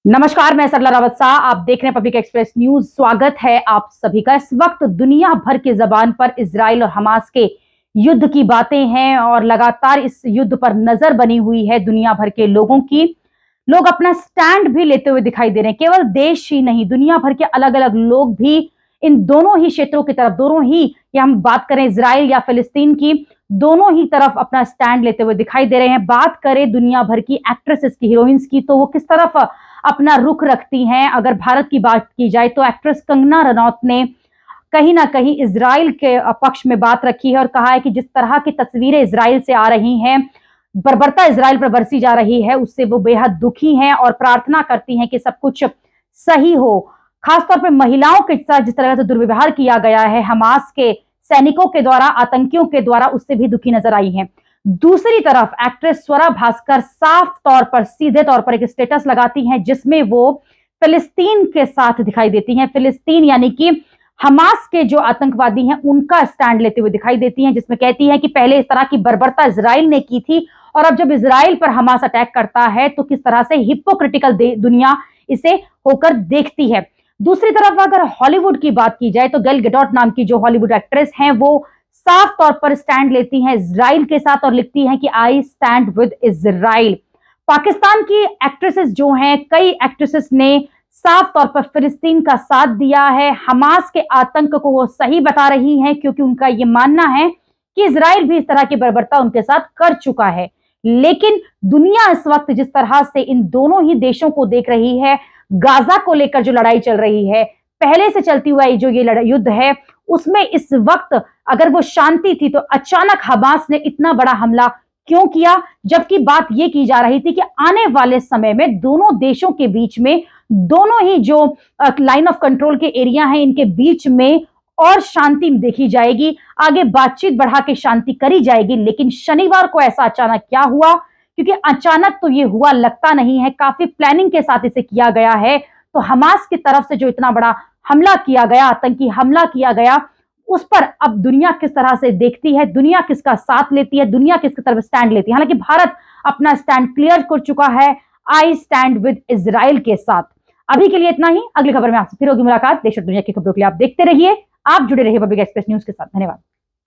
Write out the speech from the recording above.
नमस्कार, मैं सरला रावत शाह। आप देख रहे हैं पब्लिक एक्सप्रेस न्यूज। स्वागत है आप सभी का। इस वक्त दुनिया भर की जबान पर इजराइल और हमास के युद्ध की बातें हैं और लगातार इस युद्ध पर नजर बनी हुई है दुनिया भर के लोगों की। लोग अपना स्टैंड भी लेते हुए दिखाई दे रहे हैं। केवल देश ही नहीं, दुनिया भर के अलग अलग लोग भी इन दोनों ही क्षेत्रों की तरफ, दोनों ही, या हम बात करें इजराइल या फिलिस्तीन की, दोनों ही तरफ अपना स्टैंड लेते हुए दिखाई दे रहे हैं। बात करें दुनिया भर की एक्ट्रेसेस की, हीरोइंस की, तो वो किस तरफ अपना रुख रखती हैं। अगर भारत की बात की जाए तो एक्ट्रेस कंगना रनौत ने कहीं ना कहीं इजराइल के पक्ष में बात रखी है और कहा है कि जिस तरह की तस्वीरें इजराइल से आ रही हैं, बर्बरता इजराइल पर बरसी जा रही है, उससे वो बेहद दुखी हैं और प्रार्थना करती हैं कि सब कुछ सही हो। खासतौर पर महिलाओं के साथ जिस तरह से दुर्व्यवहार किया गया है हमास के सैनिकों के द्वारा, आतंकियों के द्वारा, उससे भी दुखी नजर आई हैं। दूसरी तरफ एक्ट्रेस स्वरा भास्कर साफ तौर पर, सीधे तौर पर एक स्टेटस लगाती हैं जिसमें वो फिलिस्तीन के साथ दिखाई देती हैं। फिलिस्तीन यानी कि हमास के जो आतंकवादी हैं उनका स्टैंड लेते हुए दिखाई देती हैं, जिसमें कहती हैं कि पहले इस तरह की बर्बरता इजराइल ने की थी और अब जब इजराइल पर हमास अटैक करता है तो किस तरह से हिपोक्रिटिकल दुनिया इसे होकर देखती है। दूसरी तरफ अगर हॉलीवुड की बात की जाए तो गैल गैडोट नाम की जो हॉलीवुड एक्ट्रेस हैं वो साफ तौर पर स्टैंड लेती हैं इजराइल के साथ और लिखती हैं कि I stand with Israel. Pakistan की एक्ट्रेसेस जो हैं, कई एक्ट्रेसेस ने साफ तौर पर फिलिस्तीन का साथ दिया है। हमास के आतंक को वो सही बता रही हैं क्योंकि उनका ये मानना है कि इजराइल भी इस तरह की बर्बरता उनके साथ कर चुका है। लेकिन दुनिया इस वक्त जिस तरह से इन दोनों ही देशों को देख रही है, गाजा को लेकर जो लड़ाई चल रही है, पहले से चलती हुई जो ये युद्ध है, उसमें इस वक्त अगर वो शांति थी तो अचानक हमास ने इतना बड़ा हमला क्यों किया, जबकि बात यह की जा रही थी कि आने वाले समय में दोनों देशों के बीच में, दोनों ही जो लाइन ऑफ कंट्रोल के एरिया हैं, इनके बीच में और शांति देखी जाएगी, आगे बातचीत बढ़ा के शांति करी जाएगी। लेकिन शनिवार को ऐसा अचानक क्या हुआ, क्योंकि अचानक तो ये हुआ लगता नहीं है, काफी प्लानिंग के साथ इसे किया गया है। तो हमास की तरफ से जो इतना बड़ा हमला किया गया, आतंकी हमला किया गया, उस पर अब दुनिया किस तरह से देखती है, दुनिया किसका साथ लेती है, दुनिया किसकी तरफ स्टैंड लेती है। हालांकि भारत अपना स्टैंड क्लियर कर चुका है, आई स्टैंड विद इजराइल के साथ। अभी के लिए इतना ही। अगली खबर में आपसे फिर होगी मुलाकात। देश और दुनिया की खबरों के लिए आप देखते रहिए, आप जुड़े रहिए पब्लिक एक्सप्रेस न्यूज के साथ। धन्यवाद।